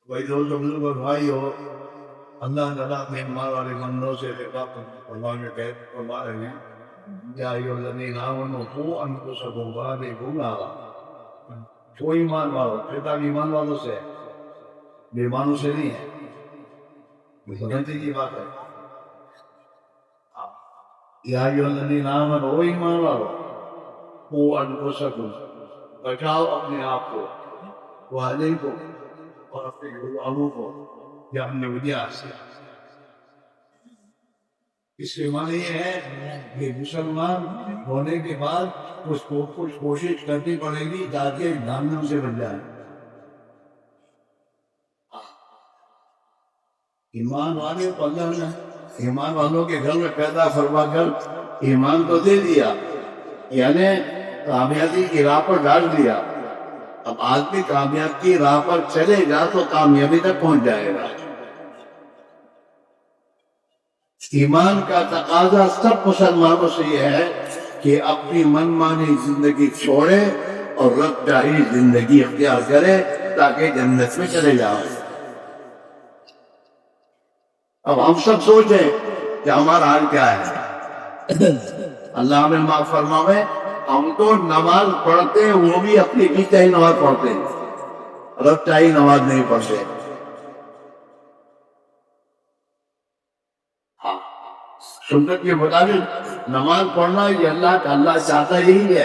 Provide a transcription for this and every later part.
بھائی دوستوں بزرگ اور بھائیو، اللہ تعالیٰ اپنے مال والے بندوں سے فرمان میں فرما رہے ہیں یا ایھا الذین آمنوا قوا انفسکم واہلیکم نارا۔ جو ایمان والو، خطاب ایمان والوں سے ہے، بے ایمانوں سے نہیں ہے۔ یہ سمجھنے کی بات ہے۔ یا ایھا الذین آمنوا، او ایمان والو، قوا انفسکم، بچاؤ اپنے آپ کو، واہلیکم، اور اپنے گھر والوں کو جہنم سے۔ اس کے معنی یہ ہے کہ مسلمان ہونے کے بعد اس کو کچھ کوشش کرنی پڑے گی تاکہ جہنم سے بچ جائے۔ ایمان والے کو اللہ نے ایمان والوں کے گھر میں پیدا فرما کر ایمان تو دے دیا، یعنی کامیابی کی راہ پر ڈال دیا۔ اب آدمی کامیابی کی راہ پر چلے گا تو کامیابی تک پہنچ جائے گا۔ ایمان کا تقاضا سب مسلمانوں سے یہ ہے کہ اپنی من مانی زندگی چھوڑے اور رب چاہی زندگی اختیار کرے تاکہ جنت میں چلے جاؤ۔ اب ہم سب سوچیں کہ ہمارا حال کیا ہے۔ اللہ ہمیں معاف فرماوے، ہم تو نماز پڑھتے ہیں، وہ بھی اپنی کی چاہی نماز پڑھتے ہیں، رب چاہی نماز نہیں پڑھتے۔ سنت کے مطابق نماز پڑھنا یہ اللہ چاہتا ہی ہے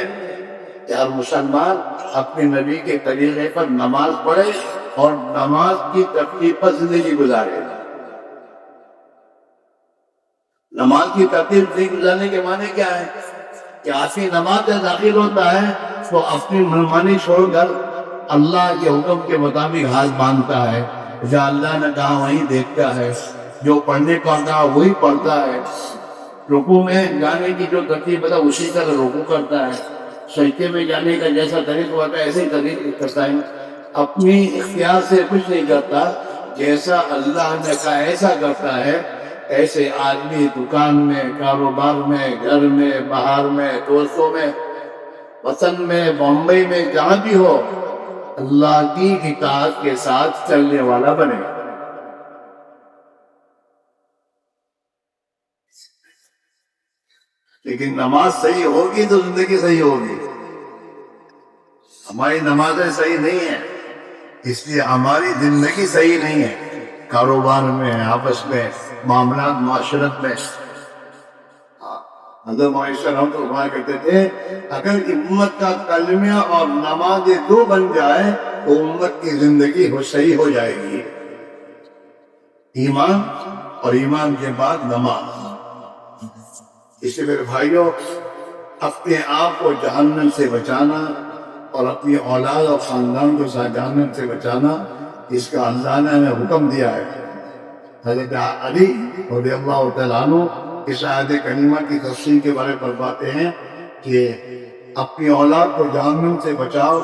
کہ ہر مسلمان اپنے نبی کے طریقے پر نماز پڑھے اور نماز کی ترتیب پر زندگی گزارے۔ نماز کی ترتیب زندگی گزارنے کے معنی کیا ہے کہ آدمی نماز میں داخل ہوتا ہے تو اپنی منمانی چھوڑ کر اللہ کے حکم کے مطابق ہاتھ باندھتا ہے، جہاں اللہ نے کہا وہیں دیکھتا ہے، جو پڑھنے کا کہا وہی پڑھتا ہے، رکوع میں جانے کی جو ترتیب ہے اسی طرح رکوع کرتا ہے، سجدے میں جانے کا جیسا طریقہ ہوتا ہے ایسے ہی طریقہ کرتا ہے، اپنی اختیار سے کچھ نہیں کرتا، جیسا اللہ نے کہا ایسا کرتا ہے۔ ایسے آدمی دکان میں، کاروبار میں، گھر میں، باہر میں، دوستوں میں، وطن میں، بمبئی میں، جہاں بھی ہو، اللہ کی اطاعت کے ساتھ چلنے والا بنے۔ لیکن نماز صحیح ہوگی تو زندگی صحیح ہوگی۔ ہماری نمازیں صحیح نہیں ہیں، اس لیے ہماری زندگی صحیح نہیں ہے، کاروبار میں، آپس میں، معاملات، معاشرت میں۔ حضرت معاشرہ ہم تو فرمایا کرتے تھے اگر امت کا کلمہ اور نماز دو بن جائے تو امت کی زندگی صحیح ہو جائے گی۔ ایمان اور ایمان کے بعد نماز۔ اس لیے میرے بھائیوں، اپنے آپ کو جہنم سے بچانا اور اپنی اولاد اور خاندان کو جہنم سے بچانا، اس کا اللہ نے ہمیں حکم دیا ہے۔ حضرت علی رضی اللہ تعالیٰ عنہ اس آیت کریمہ کی تفسیر کے بارے میں فرماتے ہیں کہ اپنی اولاد کو جہنم سے بچاؤ،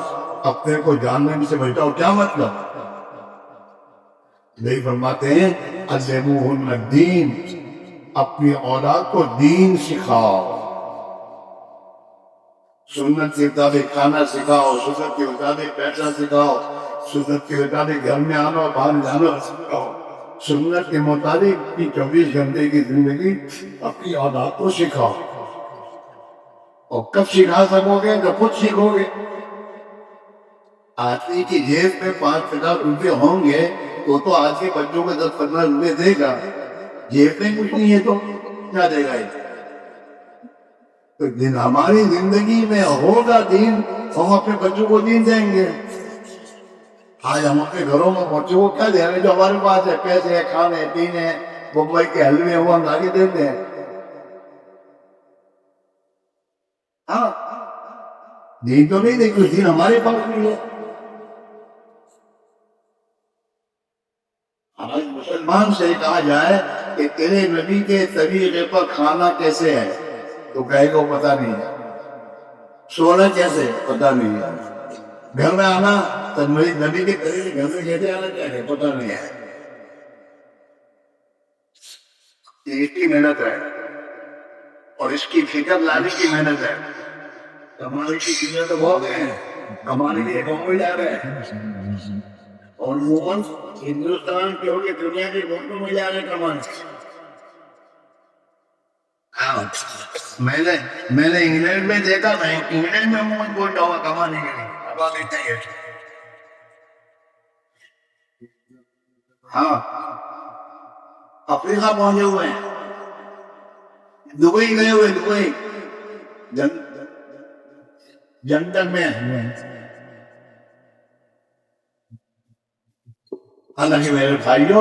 اپنے کو جہنم سے بچاؤ، کیا مطلب؟ یہی فرماتے ہیں علموہن الدین، اپنی اولاد کو دین سکھاؤ، سنت کے مطابق کھانا سکھاؤ، سنت کے مطابق پیسہ سکھاؤ، سنت کے مطابق گھر میں آنا اور باہر جانا سکھاؤ، سنت کے مطابق 24 گھنٹے کی زندگی اپنی اولاد کو سکھاؤ۔ اور کب سکھا سکو گے؟ جب خود سیکھو گے۔ آدمی کی جیب میں 5,000 روپے ہوں گے تو آج کے بچوں کو 10-15 روپے دے گا، جیب میں کچھ نہیں ہے تو کیا دے گا؟ تو دن ہماری زندگی میں ہوگا دین، ہم اپنے بچوں کو دین دیں گے۔ آج ہم اپنے گھروں میں بچوں کو کیا دے رہے ہیں؟ جو ہمارے پاس ہے، پیسے ہیں، کھانے پینے، بمبئی کے حلوے وہ ہم لا کے دیتے ہیں۔ ہاں، دین تو نہیں دیکھو، دین ہمارے پاس نہیں ہے۔ آج مسلمان سے کہا جائے کہ تیرے نبی کے طریقے پر کھانا کیسے ہے تو کہے گا پتہ نہیں ہے، سونا کیسے پتہ نہیں ہے، گھر میں آنا تو نبی کے طریقے گھر میں کیسے آنا چاہیے پتہ نہیں ہے۔ یہ اس کی محنت ہے اور اس کی فکر لانے کی محنت ہے۔ کمانے کی چیزیں تو بہت ہیں، کمانے کے لیے بمبئی جا رہے ہیں، اور عموماً ہندوستان کے ہو کے دنیا کے ملکوں میں جانے کا من ہاں میں نے انگلینڈ میں دیکھا تھا انگلینڈ میں عموماً کوئی دوا کمانے کے لیے اب دیتا ہے ہاں افریقہ پہنچے ہوئے ہیں دبئی گئے ہوئے دبئی جنگل میں حالانکہ میرے بھائیوں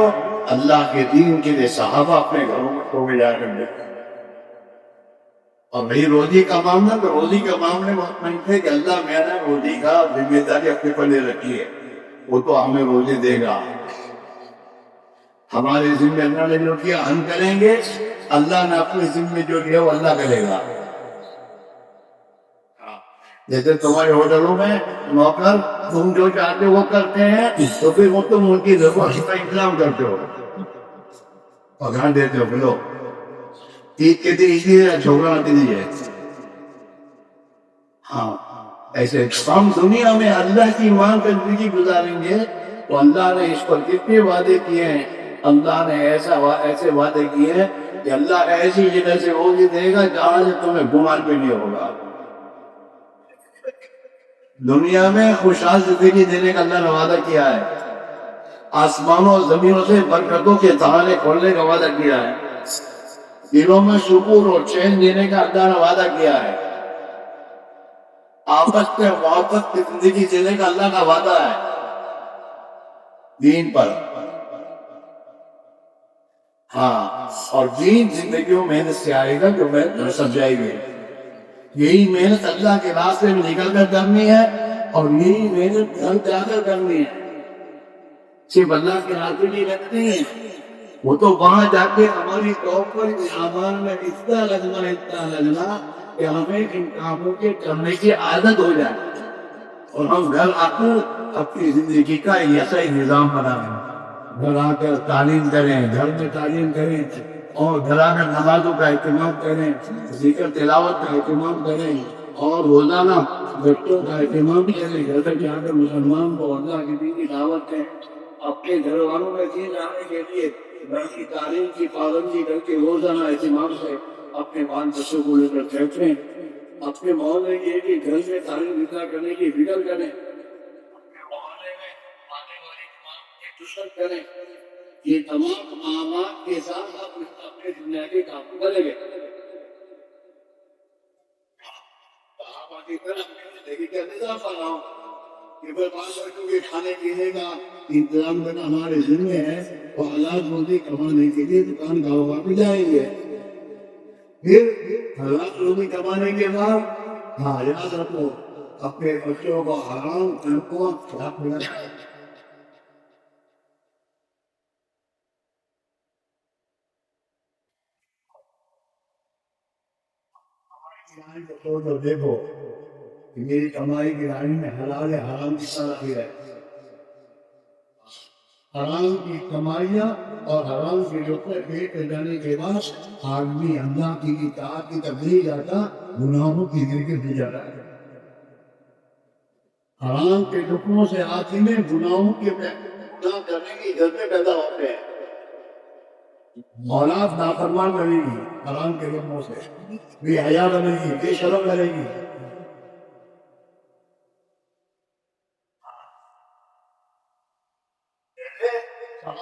اللہ کے دین کے لیے صحابہ اپنے گھروں میں چھوڑ کے جا کر دیتے اور بھائی روزی کا معاملہ تو روزی کے معاملے میں مطمئن تھے کہ اللہ میں نے روزی کا ذمہ داری اپنے پر لے رکھی ہے وہ تو ہمیں روزی دے گا ہمارے ذمہ اللہ نے جو کیا ہم کریں گے اللہ نے اپنے ذمہ جو کیا وہ اللہ کرے گا جیسے تمہارے ہوٹلوں میں نوکر تم جو چاہتے ہو وہ کرتے ہیں تو پھر وہ تم ان کی ضرورت کا انتظام کرتے ہو پگان دیتے ہو بولو عید کے دن اس لیے جھوکا نہ دیجیے ہاں ایسے ہم دنیا میں اللہ کی مان کر زندگی گزاریں گے تو اللہ نے اس پر کتنے وعدے کیے ہیں اللہ نے ایسے وعدے کیے ہیں کہ اللہ ایسی جگہ سے روزی دے گا جہاں سے تمہیں گمان بھی نہیں ہوگا دنیا میں خوشحال زندگی دینے کا اللہ نے وعدہ کیا ہے آسمانوں اور زمینوں سے برکتوں کے تانے کھولنے کا وعدہ کیا ہے دلوں میں سکون اور چین دینے کا اللہ نے وعدہ کیا ہے آپس میں محبت کی زندگی دینے کا اللہ کا وعدہ ہے دین پر ہاں اور دین زندگیوں محنت سے آئے گا جو محنت سمجھائی گئی یہی محنت اللہ کے راستے میں نکل کر کرنی ہے اور یہی محنت گھر جا کر کرنی ہے صرف اللہ کے راستے نہیں رکھتے ہیں وہ تو وہاں جا کے ہماری توپ پر اعمال میں اتنا لگنا کہ ہمیں ان کاموں کے کرنے کی عادت ہو جائے اور ہم گھر آ کر اپنی زندگی کا ایسا ہی نظام بنائیں گھر آ کر تعلیم کریں گھر میں تعلیم کریں اور گھر آ کر نمازوں کا اہتمام کریں ذکر تلاوت کا اہتمام کریں اور روزانہ بچوں کا اہتمام کریں گھر تک جا کر مسلمان کو اللہ کی دین کی دعوت دیں اپنے گھر والوں میں دین لانے کے لیے گھر کی تعلیم کی پابندی کر کے روزانہ اہتمام سے اپنے بال بچوں کو لے کر پھینکیں اپنے محلے کے لیے گھر میں تعلیم ادا کرنے کی فکر کریں اپنے محلے میں آنے والی تمام کی دشمن کریں یہ تمام اعمال کے ساتھ آپ اپنے دنیا کے کام کریں گے آپ آگے کر اپنی زندگی کا نظام بناؤ کہ پھر 5 بچوں کے کھانے پینے کا انتظام کرنا ہمارے ذمہ ہے اور حلال روزی کمانے کے لیے دکان کاروبار پہ جائیں گے پھر حلال روزی کمانے کے بعد ہاں یاد رکھو اپنے بچوں کو حرام کو تو دیکھو کہ میری کمائی کی رانی میں حلال حرام کی طرح ہے حرام کی کمائیاں اور حرام کے لقمے پیٹ میں جانے کے بعد آدمی اللہ کی اطاعت کی طرف نہیں جاتا گناہوں کی گرگٹ بھی جاتا ہے حرام کے لقموں سے آتی میں گناہوں کے گناہ کرنے کی جذبے پیدا ہوتے ہیں اولاد نافرمان بنے گی حرام کے لقموں سے بے حیا بنے گی بے شرم بنے گی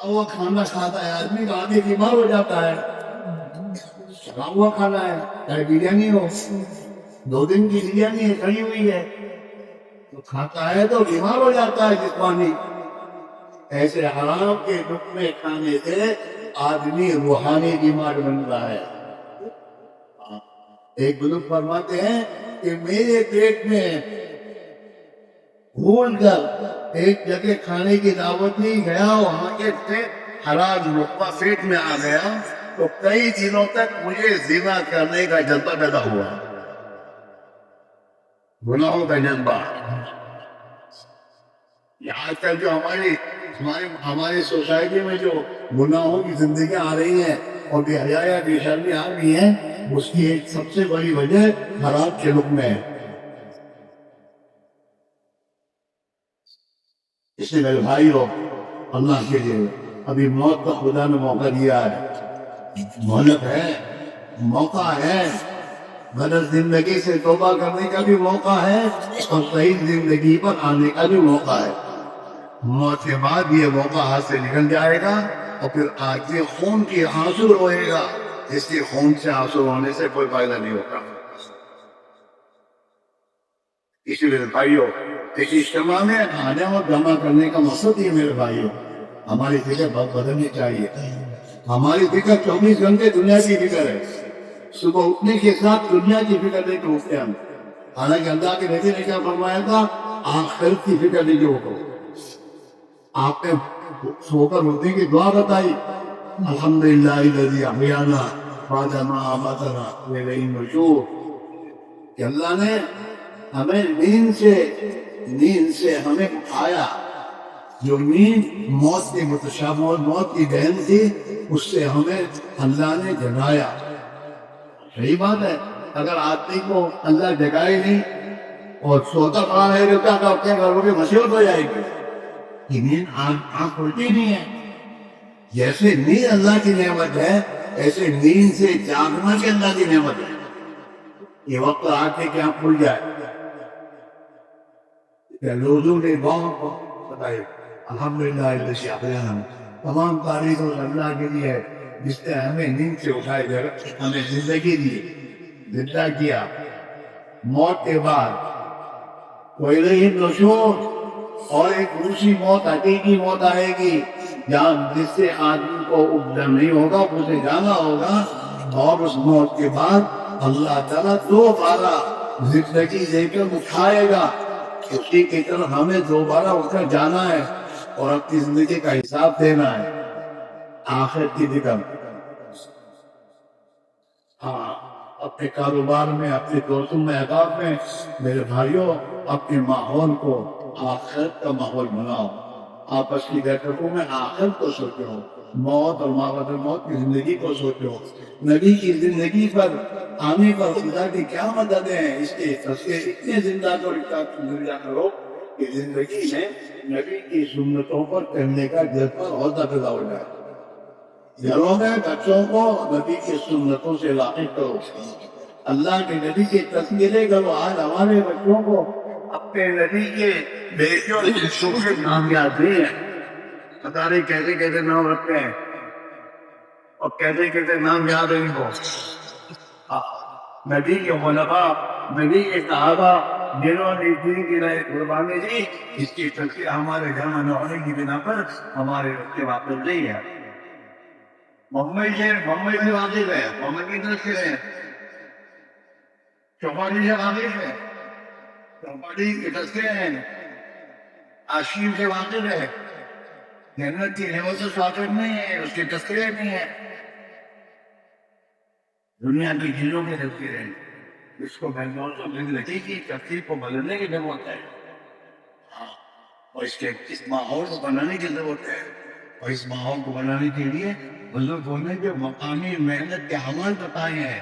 ہوا کھانا کھاتا ہے آدمی کا آگے بیمار ہو جاتا ہے سڑا ہوا کھانا ہے چاہے بریانی ہو 2 دن کی بریانی ہے کھڑی ہوئی ہے تو کھاتا ہے تو بیمار ہو جاتا ہے جسمانی ایسے حرام کے لقمے کھانے سے آدمی روحانی بیمار بن رہا ہے ایک بزرگ فرماتے ہیں کہ میرے پیٹ میں بھول کر ایک جگہ کھانے کی دعوت نہیں گیا وہاں کے حرام لقمہ پیٹ میں آ گیا تو کئی دنوں تک مجھے زنا کرنے کا جذبہ پیدا ہوا گناہوں کا جذبہ آج کل جو ہماری سوسائٹی میں جو گناہوں کی زندگیاں آ رہی ہیں اور بے حیا بے شرمی آ رہی ہیں اس کی ایک سب سے بڑی وجہ حرام کے لقمے ہے اس لیے میرے بھائیوں اللہ کے لیے ابھی موت کا خدا نے موقع دیا ہے، مہلت ہے، موقع ہے، غلط زندگی سے توبہ کرنے کا بھی موقع ہے اور صحیح زندگی پر آنے کا بھی موقع ہے۔ موت کے بعد یہ موقع ہاتھ سے نکل جائے گا اور پھر آدمی خون کی آنسو روئے گا، اس لیے خون سے آنسو رونے سے کوئی فائدہ نہیں ہوگا۔ اسی لیے بھائیوں اس اجتماع میں آنے اور جمع کرنے کا مقصد یہ میرے بھائیوں ہماری فکر بہت بدلنی چاہیے۔ ہماری فکر 24 گھنٹے دنیا کی فکر ہے، صبح اٹھنے کے ساتھ دنیا کی فکر لے کے اٹھتے ہم، حالانکہ اللہ کے نبی نے کیا فرمایا تھا، آخرت کی فکر لے کے اٹھو۔ آپ نے سو کر اٹھنے کی دعا بتائی، الحمدللہ الذی احیانا بعد ما اماتنا والیہ النشور، کہ اللہ نے ہمیں نیند سے ہمیں اٹھایا، جو نیند موت کی متشابہ موت کی بہن تھی اس سے ہمیں اللہ نے جگایا۔ صحیح بات ہے، اگر آدمی کو اللہ جگائے نہیں اور سوتا پڑا رہے رہتا تو اپنے گھروں کی مصیبت ہو جائے گی، کہ نیند آنکھ کھلتی نہیں ہے۔ جیسے نیند اللہ کی نعمت ہے ایسے نیند سے جاگنا بھی اللہ کی نعمت ہے۔ یہ وقت آ کے کہ آپ کھل جائے، لوگوں نے بہت بتائی الحمدللہ الذی احیانا، تمام تعریف اس اللہ کے لیے ہے جس نے ہمیں نیند سے اٹھائے، ہمیں زندگی دی، زندہ کیا۔ موت کے بعد وَإِلَيْهِ النُّشُورُ، اور ایک دوسری موت، حقیقی موت آئے گی جہاں جس سے آدمی کو اٹھنا نہیں ہوگا، اسے جانا ہوگا، اور اس موت کے بعد اللہ تعالیٰ دوبارہ زندگی دے کر اٹھائے گا، اسی کی طرف ہمیں دوبارہ اٹھ کر جانا ہے اور اپنی زندگی کا حساب دینا ہے، آخرت کی فکر۔ ہاں، اپنے کاروبار میں، اپنے دوستوں میں، احباب میں، میرے بھائیوں اپنے ماحول کو آخرت کا ماحول بناؤ، آپس کی بیٹھکوں میں آخرت کو سوچو، موت اور ما بعد الموت کی زندگی کو سوچو، نبی کی زندگی پر آنے پر خدا کی کیا مدد ہے، اس کے تذکرے اتنے زندہ کرو کہ زندگی میں نبی کی سنتوں پر کرنے کا جذبہ اور پیدا ہو جائے۔ گھروں میں بچوں کو نبی کی سنتوں سے واقف کرو، اللہ کے نبی کے تذکرے کرو۔ آج ہمارے بچوں کو اپنے نبی کے بیٹوں سے نام یاد نہیں ہے، پتہ نہیں کیسے کیسے نام رکھتے ہیں اور کیسے کیسے نام یاد ہے ان کو۔ نبی کے خلفاء، نبی کے صحابہ جنہوں نے دین کی رائے قربانی دی، اس کی تذکرہ ہمارے گھر میں ہونے کی بنا پر ہمارے بچے واقف نہیں ہے۔ ممبئی سے واقف ہے، محمد کی طرف سے ہے، چوپاٹی سے واقف ہے، چوپاٹی کے تذکرے ہیں، آشیم سے واقف ہے، جنت کی نعمت سے واقف نہیں ہے، اس کے تذکرے نہیں ہے، دنیا کی چیزوں کے تذکرے ہیں۔ اس کو زندگی کی ترتیب کو بدلنے کی ضرورت ہے، اور اس ماحول کو بنانے کی ضرورت ہے، اور اس ماحول کو بنانے کے لیے بزرگوں نے جو مقامی محنت کے عمل بتائے ہیں،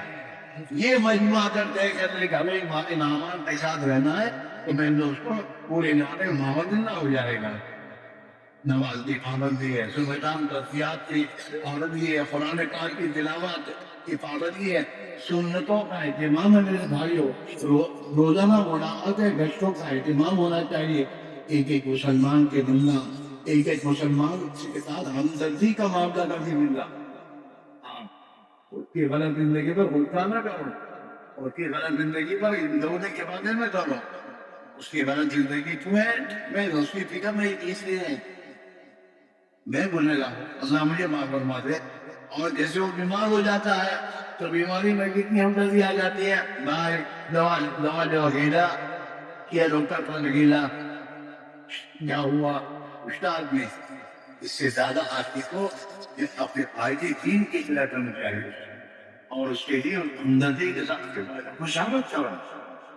یہ مجموعہ اگر طے کر لے کہ ہمیں ہمارے انعامات کے ساتھ رہنا ہے تو میں دوستوں پورے علاقے میں ماحول زندہ ہو جائے گا۔ نماز کی پابندی ہے، صبح شام تسبیحات کی پابندی ہے، قرآن پاک کی تلاوت کی پابندی ہے، سنتوں کا اہتمام ہے میرے بھائیوں، روزانہ ملاقات گشتوں کا اہتمام ہونا چاہیے۔ ایک ایک مسلمان کے ملنا، ایک ایک مسلمان کے ساتھ ہمدردی کا معاملہ کر کے ملنا، اس کی غلط زندگی پر غصہ نہ کرو، اس کی غلط زندگی پر لوگوں کے بارے میں کرو، اس کی غلط زندگی تمہیں میں اس کی فکر نہیں کی، اس لیے میں بولنے لگا اللہ مجھے معاف فرما دے۔ اور جیسے وہ بیمار ہو جاتا ہے تو بیماری میں کتنی ہمدردی آ جاتی ہے، باہر دوا جو گیلا کیا ڈاکٹر پر گیلا کیا ہوا استاد میں، اس سے زیادہ آدمی کو اپنے فائدے دین کی اطلاع کرنا چاہیے، اور اس کے لیے ہمدردی کے ساتھ خوشامد کرو،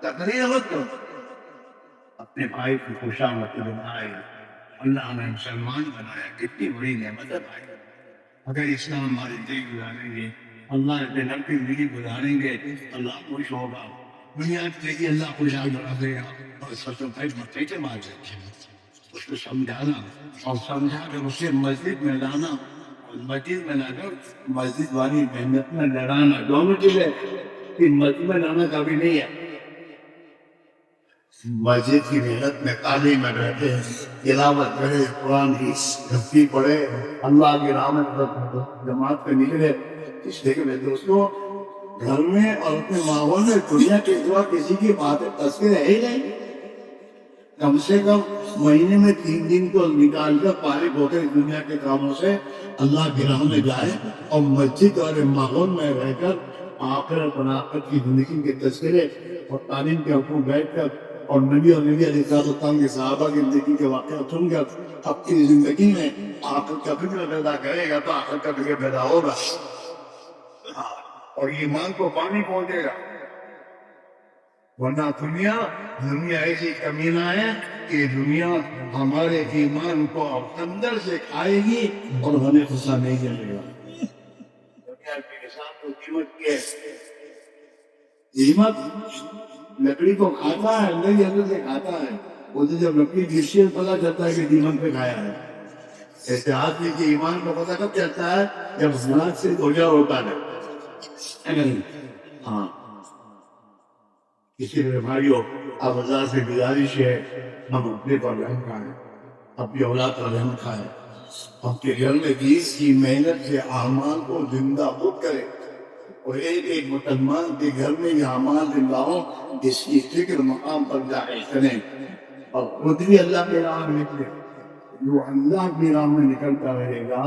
تقریر مت کرو، اپنے بھائی کی خوشامد بنائے۔ اللہ نے مسلمان بنایا، کتنی بڑی نعمت ہے بھائی۔ اگر اسلام ہماری زندگی گزاریں گے، اللہ کے نبی کی زندگی گزاریں گے، اللہ خوش ہوگا، دنیا کی زندگی اللہ خوش بنا دے گا، اور سب سے بھائی مرتے کے مار جائیں گے۔ اس کو سمجھانا اور سمجھا کر اسے مسجد میں لانا اور مسجد میں لا کر مسجد والی محنت میں لڑانا. دونوں چیزیں کہ مسجد میں لانا کبھی نہیں ہے. مسجد کی محنت میں تعلیم میں رہتے ہیں, تلاوت کرے, قرآن کی تفسیر پڑھے, اللہ کی راہ میں جماعت پہ نکلے. اس لیے کہ میرے دوستوں گھر میں اور اپنے ماحول میں دنیا کے سوا کسی کی باتیں تذکرے ہے ہی نہیں. کم سے کم مہینے میں 3 دن کو نکال کر فارغ ہو کر دنیا کے کاموں سے اللہ کی راہ میں جائے اور مسجد اور ماحول میں رہ کر آخرت اور آخرت کی زندگی کے تذکرے اور تعلیم کے حقوق بیٹھ کر اور نبی علیہ السلام کے صحابہ کی زندگی کے واقعات سن کر اپنی زندگی میں آخرت کا فکر پیدا کرے گا تو آخرت کا فکر پیدا ہوگا اور ایمان کو پانی پہنچے گا. ورنہ دنیا ایسی کمینہ ہے کہ دنیا ہمارے ایمان کو اندر سے کھائے گی اور ہمیں غصہ نہیں کرے گا. دنیا کے انسان کو قیمت کی ہے. قیمت لکڑی کو کھاتا ہے, اندر ہی اندر سے کھاتا ہے. وہ تو جب لکڑی گرتی ہے پتہ چلتا ہے کہ دیمک پہ کھایا ہے. ایسے آدمی کے ایمان کو پتہ کب چلتا ہے جب سماج سے گزر ہوتا ہے. ہاں اسی لیے بھائیوں اب اللہ سے گزارش ہے ہم اپنے پر رحم کھائیں, اپنی اولاد پر رحم کھائیں, اپنے گھر میں بیس کی محنت سے اعمال کو زندہ خود کریں اور ایک ایک مسلمان کے گھر میں یہ اعمال زندہ ہوں جس کی فکر مقام پر ظاہر کریں اور خود بھی اللہ کے راہ میں نکلے. جو اللہ کی راہ میں نکلتا رہے گا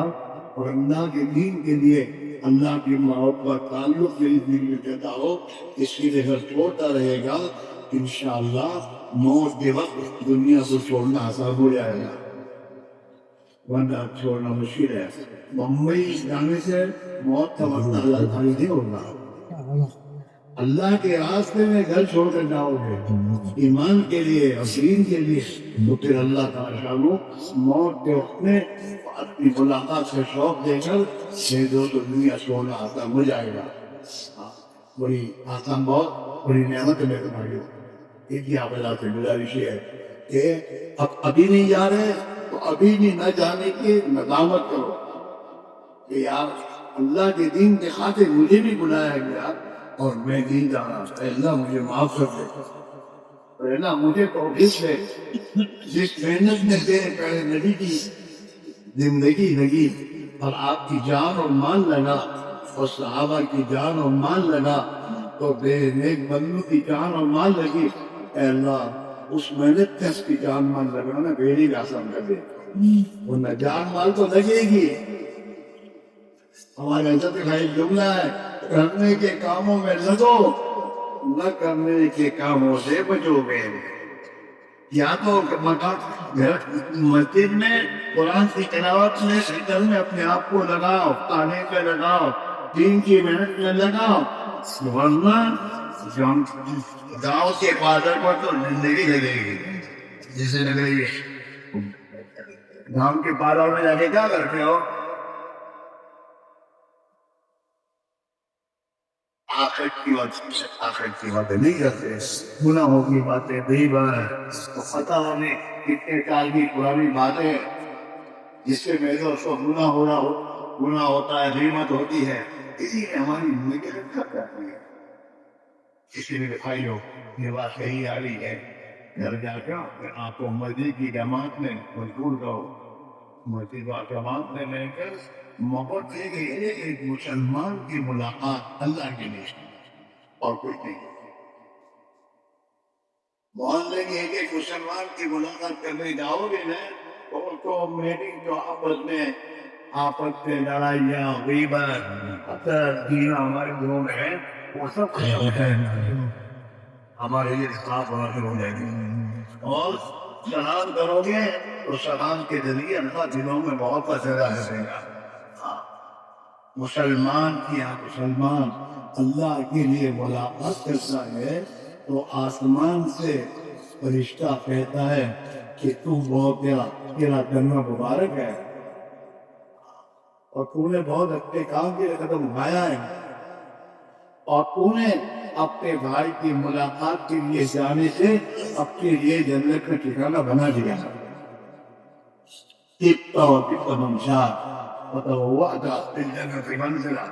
اور اللہ کے دین کے لیے اللہ کی محبت تعلق کے لیے دیتا ہو, اس کی جگہ چھوڑتا رہے گا, انشاءاللہ موت کے وقت دنیا کو چھوڑنا آسان ہو جائے گا, ورنہ چھوڑنا مشکل ہے. ممبئی جانے سے موت کا وقت اللہ تعالی نہیں ہوگا. اللہ کے راستے میں گھر چھوڑ کر جاؤ گے ایمان کے لیے اور دین کے لیے تو پھر اللہ تعالیٰ موت کے وقت میں اپنی ملاقات سے شوق دے کر دو تو دنیا چھوڑنا آسان ہو جائے گا. بڑی آسان, بہت بڑی نعمت ہے میرے بھائیوں. ایک ہی آپ اللہ سے گزارش ہے کہ اب ابھی نہیں جا رہے تو ابھی بھی نہ جانے کی ندامت کرو کہ یار اللہ کے دین کے خاطر مجھے بھی بلایا گیا اور میں نہیں جانا. اللہ مجھے معاف کر دے, اللہ مجھے توفیق دے. جس محنت میں تیرے پیارے نبی کی زندگی لگی اور آپ کی جان اور مال لگا اور صحابہ کی جان اور مال لگا تو بے نیک بندوں کی جان اور مال لگی, اے اللہ اس محنت میں اس کی جان مال لگانا میری آسان کر دے. ورنہ جان مال تو لگے گی. ہمارے حضرت کا ایک جملہ ہے, کرنے کے کاموں میں لگو نہ کرنے کے کاموں سے بچو گے. یا تو مسجد میں قرآن کی تلاوت میں ذکر میں اپنے آپ کو لگاؤ, تعلیم میں لگاؤ, دین کی محنت میں لگاؤ, ورنہ گاؤں کے بازار پر تو زندگی لگے گی جسے لگے گی. گاؤں کے بازار میں جا کے کیا کرتے ہو؟ آخرت کی باتیں نہیں کرتے, گناہوں کی باتیں بے بار پتہ ہمیں کتنے سال کی پرانی باتیں جس سے میرے دوستوں گناہ ہوتا ہے, غیبت ہوتی ہے. اسی لیے ہماری زندگی کب کرتی ہے. اسی لیے بھائیوں یہ بات صحیح آ رہی ہے, گھر جا کر آپ کو مسجد کی جماعت میں مشغول رہو, مسجد و جماعت میں لے کر محبت ہے کہ ایک مسلمان کی ملاقات اللہ کے لیے اور کچھ نہیں. محلے کے ایک مسلمان کی ملاقات کرنے جاؤ گے نا تو میٹنگ جو آپس میں لڑائیاں غیبت دین ہمارے گھروں میں ہے وہ سب ہمارے لیے صاف ہو جائے گی. اور سلام کرو گے تو سلام کے ذریعے اللہ دلوں میں بہت پیدا کرے گا. مسلمان اللہ کے لیے ملاقات کرتا ہے تو آسمان سے فرشتہ کہتا ہے کہ تو بہت تیرا جنم مبارک ہے اور تو نے بہت اچھے کام کے قدم اٹھایا ہے اور تو نے اپنے بھائی کی ملاقات کے لیے جانے سے اپنے لیے جنت کا ٹھکانہ بنا دیا. طبت وطبت ممشاك وتبوأت في الجنة منزلا.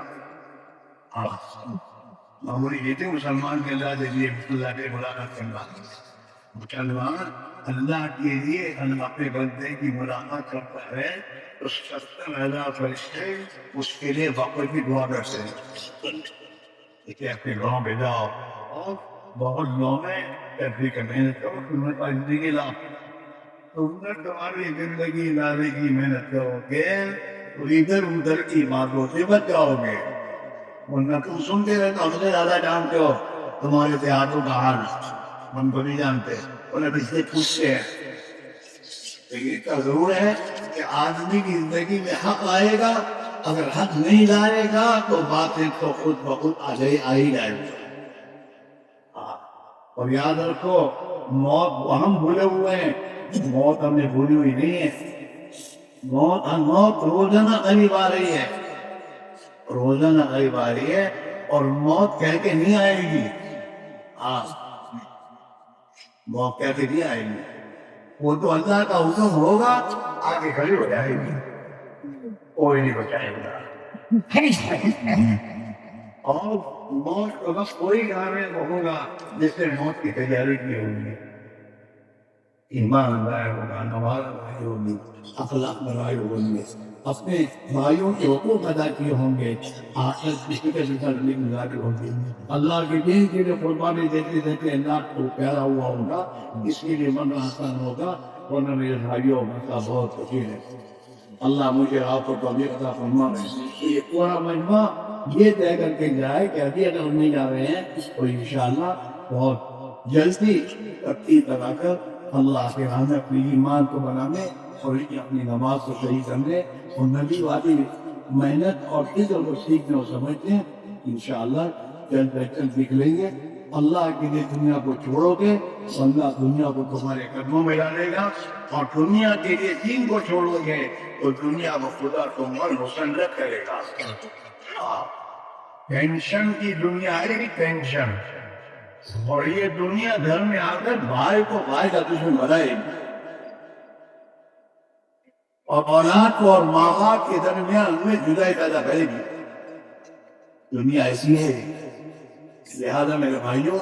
معمولی یہ تھے مسلمان کے اللہ کے لیے اللہ کے ملاقات کرنا. مسلمان اللہ کے لیے اپنے بندے کی ملاقات کرتا ہے تو 70,000 فرشتے اس کے لیے وقت کی دعا کرتے ہیں کہ اپنے گاؤں میں جاؤ اور بہت لوگ ہیں تحریک محنت کرو تمہیں زندگی لاؤ. تم نے تمہاری زندگی لانے کی محنت کرو گے تو ادھر ادھر کی باتوں سے بچ جاؤ گے. ورنہ تم سنتے رہے تو ہم سے زیادہ جانتے ہو تمہارے دیہاتوں کا حال. ہم کو نہیں جانتے انہیں اس سے پوچھتے ہیں. لیکن اس کا ضرور ہے کہ آدمی کی زندگی میں حق آئے گا. اگر حق نہیں لائے گا تو باتیں تو خود بخود آ ہی جائے گی. اور یاد رکھو موت ہم بھولے ہوئے ہیں, موت ہم نے بھولی ہوئی نہیں ہے. موت روزانہ قریب آ رہی ہے, روزانہ قریب آ رہی ہے اور موت کہہ کے نہیں آئے گی. ہاں موت کہہ کے نہیں آئے گی, وہ تو اللہ کا حکم ہوگا آگے کھڑی ہو جائے گی, کوئی نہیں بچائے گا. اور موت کو بس کوئی کام ہوگا جس نے موت کی تیاری کی ہوگی, ایمان لائے ہوگا, نماز پڑھی ہوگی, اخلاق بنائے ہوگی, اپنے بھائیوں کے حقوق ادا کیے ہوں گے, آخرت کی فکر زندگی گزاری ہوگی, اللہ کے دین کے لیے قربانی دیتے دیتے اللہ کو پیارا ہوا ہوگا, اس کے لیے من آسان ہوگا. ورنہ میرے بھائیوں مسئلہ بہت کٹھن ہے. اللہ مجھے آپ کو توفیق عطا فرمائے. یہ پورا مجمع یہ طے کر کے جائے کہ ابھی اگر ہم نہیں جا رہے ہیں تو انشاءاللہ بہت جلدی ترتیب لگا کر اللہ کے راہ میں اپنی ایمان کو بنانے اور اپنی نماز کو صحیح کرنے اور نبی والی محنت اور فکر کو سیکھنے اور سمجھنے انشاءاللہ جلد از جلد نکلیں گے. اللہ کے لیے دنیا کو چھوڑو گے تو اللہ دنیا کو تمہارے قدموں میں ڈالے گا, اور دنیا کے لیے دین کو چھوڑو گے تو دنیا کو خدا تمہارے مسلط کرے گا. ٹینشن کی دنیا ہے, ٹینشن, اور یہ دنیا گھر میں آ کر بھائی کو بھائی کا دشمن بنائے گی, اور اولاد کو اور ماں باپ کے درمیان میں جدائی پیدا کرے گی. دنیا ایسی ہے. لہذا میرے بھائیوں,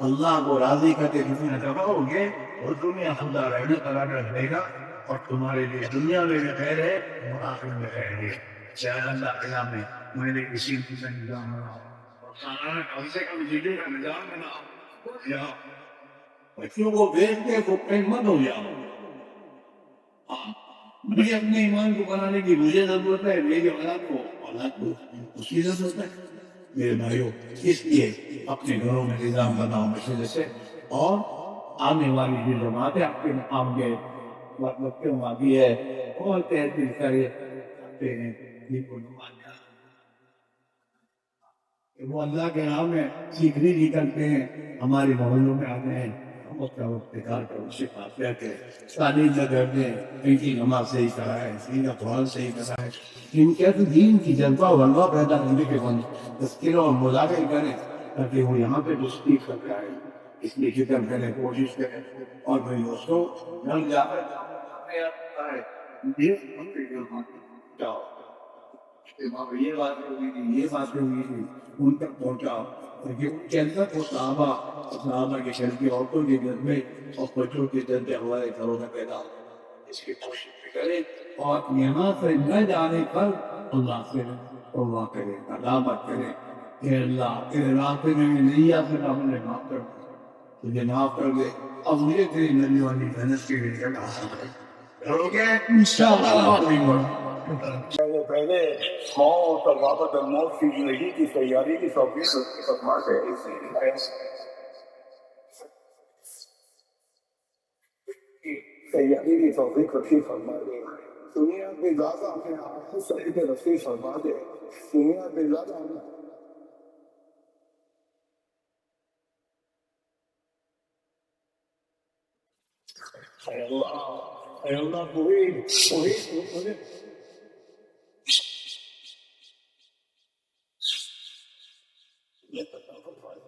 اللہ کو راضی کر کے دنیا دباؤ گے اور دنیا خدا رہنے قرار رہے گا, اور تمہارے لیے دنیا میں بھی خیر ہے اور آخرت میں خیر ہے. چاہے اللہ کے نام میں نے کسی کا نظام بناؤ اور سالانہ کم سے کم جینے کا نظام بناؤ. بچوں کو بیچ کے بھوکے مت ہو جاؤ. مجھے اپنے ایمان کو بنانے کی مجھے ضرورت ہے, میری اولاد کو اس کی ضرورت ہے. میرے بھائیوں, اس لیے اپنے گھروں میں نظام بناؤ مسئلے سے, اور آنے والی جو جماعتیں آپ کے مقام گئے مطلب کیوں آگی ہے اور تحریر کرتے ہیں, وہ اللہ کے نام میں سیکھنے نکلتے ہیں, ہمارے محلوں میں آتے ہیں, ہم اس کا افتخار کر اس سے پاس رہتے ہیں, تعلیم نہ کرتے ہیں, ان کی نماز صحیح کرائے, ان کا قرآن صحیح کرائے, ان کے تو دین کی جذبہ و غلبہ پیدا کرنے کے بعد تذکرہ اور مذاکرہ کریں تاکہ وہ یہاں پہ تشریح کر کے آئے. اس لیے فکر کریں, کوشش کریں. اور بھائی دوستوں, گھر جا کر جاؤ یہ بات ہوئی تھی, یہ بات ہوئی تھی, ان تک پہنچاؤ تاکہ ان کے اندر وہ صحابہ کے گھر کی عورتوں کے گھر میں اور بچوں کے گھر میں ہمارے گھروں میں پیدا ہو. اس کی کوشش کریں, اور یہاں سے نہ جانے پر اللہ سے توبہ کریں, علامت کریں کہ اللہ تیرے راستے میں نہیں آ سکا, مجھے معاف کر دے, تجھے معاف کر دے. اب مجھے تیری نبی والی محنت کی لیے کرو گے انشاءاللہ. پہلے موت اور واپس موت کی زندگی کی تیاری کی توفیق فرماتے ہیں. تیاری کی توفیق نصیب فرما دے. دنیا پہ زیادہ اپنے آپ صحیح پہ نصیب فرما دے. دنیا پہ زیادہ اے اللہ کوئی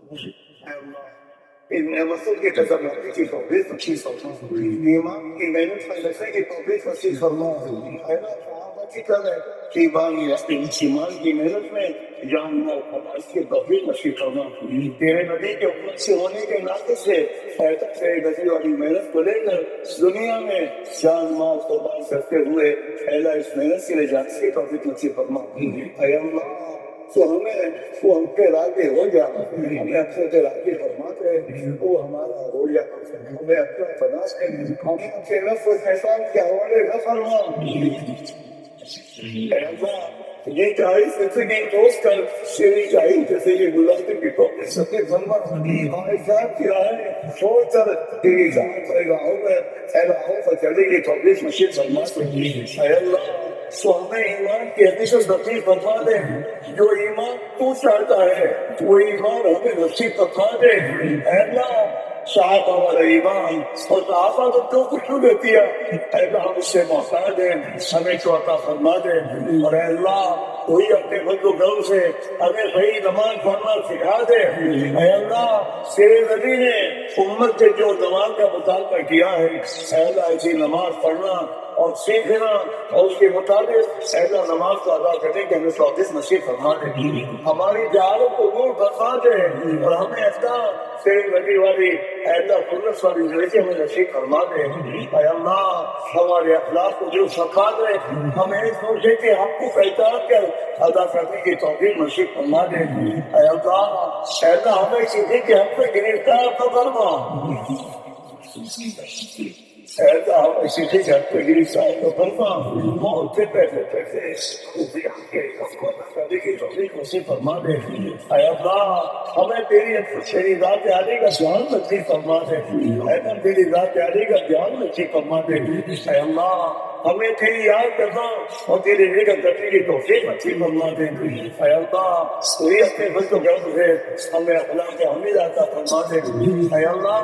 اے اللہ ان مسئول کی تجرباتی کی توفیق نصیب فرما، ایمان کی محنت میں لگنے کی توفیق نصیب فرما، اے اللہ صحابہ کی طرح کی بانی ایمان کی محنت میں جان مال خلاص کی توفیق نصیب فرما، تیرے نبی کے امت سے ہونے کے ناطے سے تیرے نبی والی محنت کو لے کر دنیا میں جان مال قربان کرتے ہوئے اے اللہ اس محنت سے لے جانے کی توفیق نصیب فرما، اے اللہ تو وہ ہم پہ راضی ہو جا، ہمیں اپنے پہ راضی فرما دے، وہ ہمارا ہو جا، ہمیں اپنا بنا دے، ہمیں اپنے نفس و شیطان کے حوالے نہ فرما، اے اللہ یہ چاہیے زندگی دوست کر شیری چاہیے جیسے یہ گزارتے کی توقع سکے فرما، ہمارے ساتھ کی راہیں چھوڑ کر تیری ذات پیغاہوں میں اے راہوں پر چلے گی توفیق نصیب فرما دے، اے اللہ سو ہمیں ایمان کی حقیقت نصیب فرما دے، جو ایمان تو چاہتا ہے وہ ایمان ہمیں نصیب فرما دے، اے اللہ صاحب ہمارا ایمان اور صحابہ کو تو کچھ دیتی ہے، اے اللہ ہم اس سے محتاج ہیں، ہمیں تو عطا فرما دے، اور اے اللہ وہی اپنے فضل و کرم سے ہمیں صحیح نماز پڑھنا سکھا دے، اے اللہ تیرے نبی نے امت سے جو نماز کا مطالبہ کیا ہے اے اللہ ایسی نماز پڑھنا اور سیکھنا اور اس کے مطابق اے اللہ نماز کو ادا کرنے کے ہمیں توفیق نصیب فرما دے، ہماری جہالت کو دور فرما دے، اور ہمیں اپنا تیرے نبی والی اے اللہ قدرت والی زندگی ہمیں نصیب فرما دے، اے اللہ ہمارے اخلاق کو درست فرما دے، ہمیں اس دوسرے کے حق کو پہچان کر ادا کرنے کی توفیق نصیب فرما دے، اے اللہ ہمیں کسی کے حق پہ گرفتار نہ فرما، اے اللہ ہمیں کسی کے حق پہ گرفتار نہ فرما، موت سے پہلے کی توفیق نصیب فرما دے، اے اللہ ہمیں تیری ذات عالی کا دھیان نصیب فرما دے، اے اللہ تیری ذات عالی کا دھیان نصیب فرما دے، اے اللہ ہمیں تیری یاد کرنا اور تیری نگاہ کرنے کی توفیق نصیب فرما دے، اے اللہ کوئی اپنے فضل و کرم سے ہمیں اخلاق حمید عطا فرما دے، اے اللہ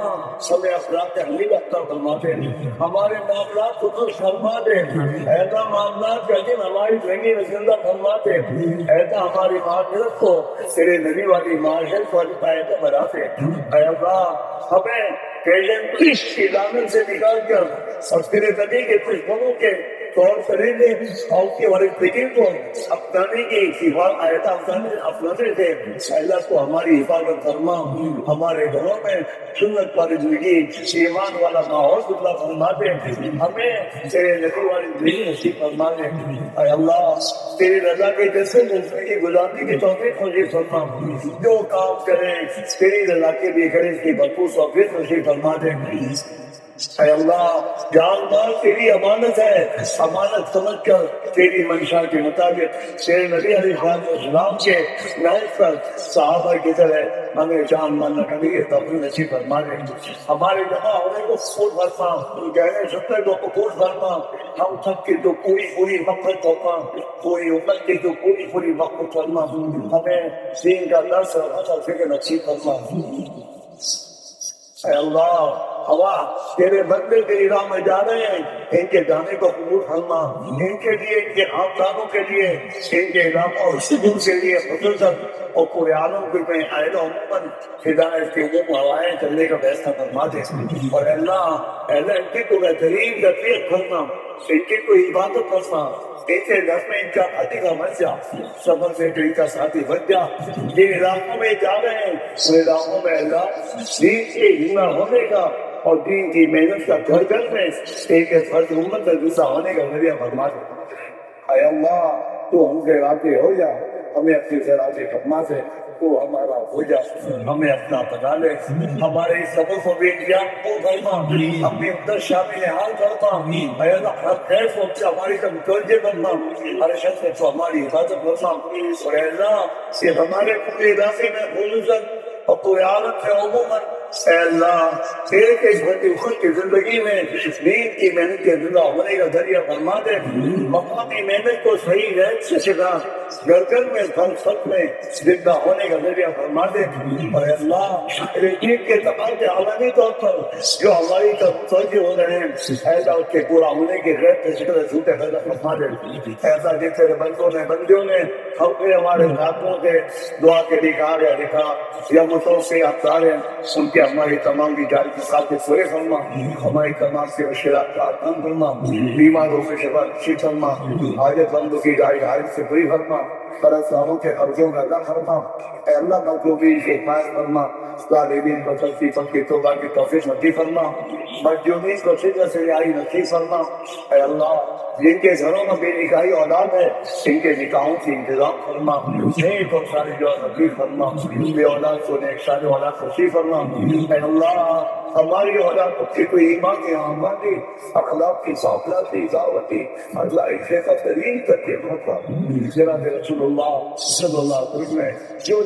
ہمیں اخلاق حمید عطا فرما دے، ہمارے معاملات کو درست فرما دے، اے اللہ معاملات کا دن ہماری زندگی میں زندہ فرما دے، اے اللہ ہماری معاشرت کو تیرے نبی والی معاشرت والی پائیدہ بنا دے، اے اللہ ہمیں پولیس کی دامن سے نکال کر اور تیرے نبی کے دشمنوں کے طور خریدے اور اس کے والدین کو اپنانے کی اپنانے سے اللہ کو ہماری حفاظت فرما، ہمارے گھروں میں سنت والی زندگی ایمان والا ماحول خدا فرما دے، ہمیں تیرے نبی والی زندگی نصیب فرما دے، اے اللہ تیری رضا کے جیسے زندگی گزارنے کی توفیق نصیب فرما، جو کام کریں تیری رضا کے لیے کریں اس کی بھرپور توفیق نصیب فرما دے، اے اللہ جان مال تیری امانت ہے، امانت سمجھ کر تیری منشا کے مطابق تیرے نبی علیہ السلام کے نہج پر صحابہ کی طرح ہمیں جان مال نہ کرنے کی توفیق نصیب فرما دے، ہمارے جمع ہونے کو قبول فرما، گہرے شکر کو قبول فرما، ہم سب کی جو پوری مغفرت فرما، پوری امت کی جو پوری مغفرت فرما، ہمیں دین کا درس اور فکر نصیب فرما، اے اللہ ہوا تیرے بندے تیری راہ میں جا رہے ہیں، ان کے جانے کو قبول فرما، ان کے لیے ان کے خاندانوں کے لیے ان کے علاقوں اور سکون کے لیے خصوصاً اور پورے عالم میں آئے عموماً ہدایت کے لیے ہوائیں چلنے کا فیصلہ فرما دے، اور اللہ ان کی کو بہترین تربیت کرنا، ان کی کو عبادت کرنا، ان کے گھر میں ان کا ساتھی کا بن جا، سفر سے ان کا ساتھی بن جا، جن علاقوں میں جا رہے ہیں ان علاقوں میں اللہ دین کے ہمہ ہونے کا اور دین کی محنت کا گھر گھر میں ایک فرد امت کا دوسرا ہونے کا ذریعہ فرما دے، اے اللہ تو ہم سے راضی ہو جا، ہمیں اپنی سے راضی فرما دے، تو ہمارا ہو جا، ہمیں اپنا بنا لے، ہمارے اس سفر کو بھی انتظام کو کرنا، اپنے اندر شامل حال کرنا، اے اللہ ہر خیر کو ہماری طرف متوجہ کرنا، ہر شخص کو ہماری حفاظت کرنا، اور اے اللہ یہ ہمارے پورے علاقے میں خصوصاً اور پورے عالم سے عموماً اے اللہ تیرے کے خود کی زندگی میں دین کی محنت کے زندہ ہونے کا ذریعہ فرما دے، مقامی محنت کو صحیح رہن سے سکھا، گھر گھر میں پھل پھل میں زندہ ہونے کا ذریعہ فرما دے اور اے اللہ میرے دین کے تمام کے عالمی طور پر جو ہماری طرف متوجہ ہو رہے ہیں اے اللہ اس کے پورا ہونے کی غیر فکر جھوٹے پیدا فرما دے اے اللہ جس تیرے بندوں نے ہمارے ساتھوں سے دعا کے لکھا یا متوں سے افطار ہیں ان کے ہماری تمام کی جاری کے ساتھ پورے فرما ہماری تمام سے وشیرات کا آتم فرما بیماروں سے شفا نصیب فرما حاجت مندوں کی جاری حاجت سے پوری فرما قرض داروں کے قرضوں کا ادا فرما اے اللہ مطلوبین کی حمایت فرما طالبین کو تصدیق کی توبہ کی توفیق نصیب فرما مجنونین کو سجن سے رہائی نصیب فرما اے اللہ جن کے گھروں میں بے نکاحی اولاد ہے ان کے نکاحوں کی انتظام فرما نیک کو سارے جو نصیب فرما بے اولاد کو نیک سارے اولاد نصیب فرما اے اللہ ہماری اولاد کو کوئی ایمان کی آمادی اخلاق کی صافلات کی دعوتی اللہ اسے کا ترین کر کے بھتا جناب رسول اللہ صلی اللہ علیہ وسلم نے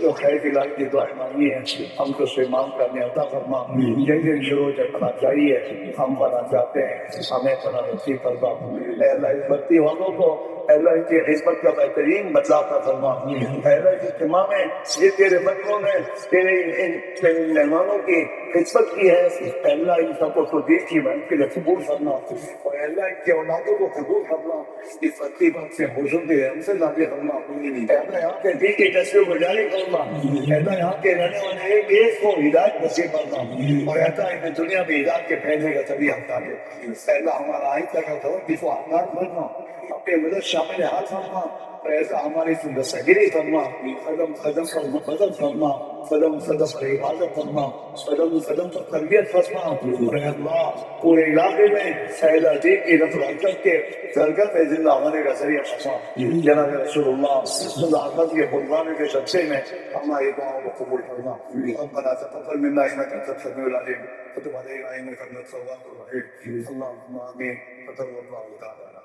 جو خیر کی لائی کی دعائیں مانگی ہیں ہم کو سے مانگ کرنے عطا فرما جن شروع سے پڑھنا چاہیے ہم پڑھنا چاہتے ہیں ہمیں پڑھنا نصیب فرما اے اللہ اس بستی والوں کو اے اللہ ان کی خدمت کا بہترین بدلا عطا فرما اے اللہ اس اجتماع میں یہ تیرے بندوں نے تیرے ان مہمانوں کی خدمت کی ہے اے اللہ ان سب کو تدبیر کی میں ان کے لیے قبول فرما اور اے اللہ ان کے اولادوں کو قبول فرما اس بستی پر سے حضور دے ہم سے نازل فرما اے اللہ یہاں کے دل کے جذبے کو جاری فرما اے اللہ یہاں کے رہنے والے ایک ایک کو ہدایت نصیب فرما اور اے اللہ ان دنیا میں ہدایت کے پھیلنے کا ذریعہ بتا دے اے اللہ ہمارا آئندہ کا توجہ کو آزاد فرما اپنے مدد شامل ہاتھ فرما ایسا ہماری سگری فرما قدم قدم پر بدل فرما قدم قدم پر عبادت فرما قدم قدم پر تربیت فرما اور اے اللہ پورے علاقے میں سید عتیق کی نفر حرکت کے درگاہ میں زندہ ہونے کا ذریعہ فرما جناب رسول اللہ صلی اللہ علیہ وسلم کے قربانے کے صدقے میں ہماری دعاؤں کو قبول فرما ربنا تقبل منا انك انت السميع العليم وتب علينا انك انت التواب الرحيم اللهم امين وصلى الله تعالى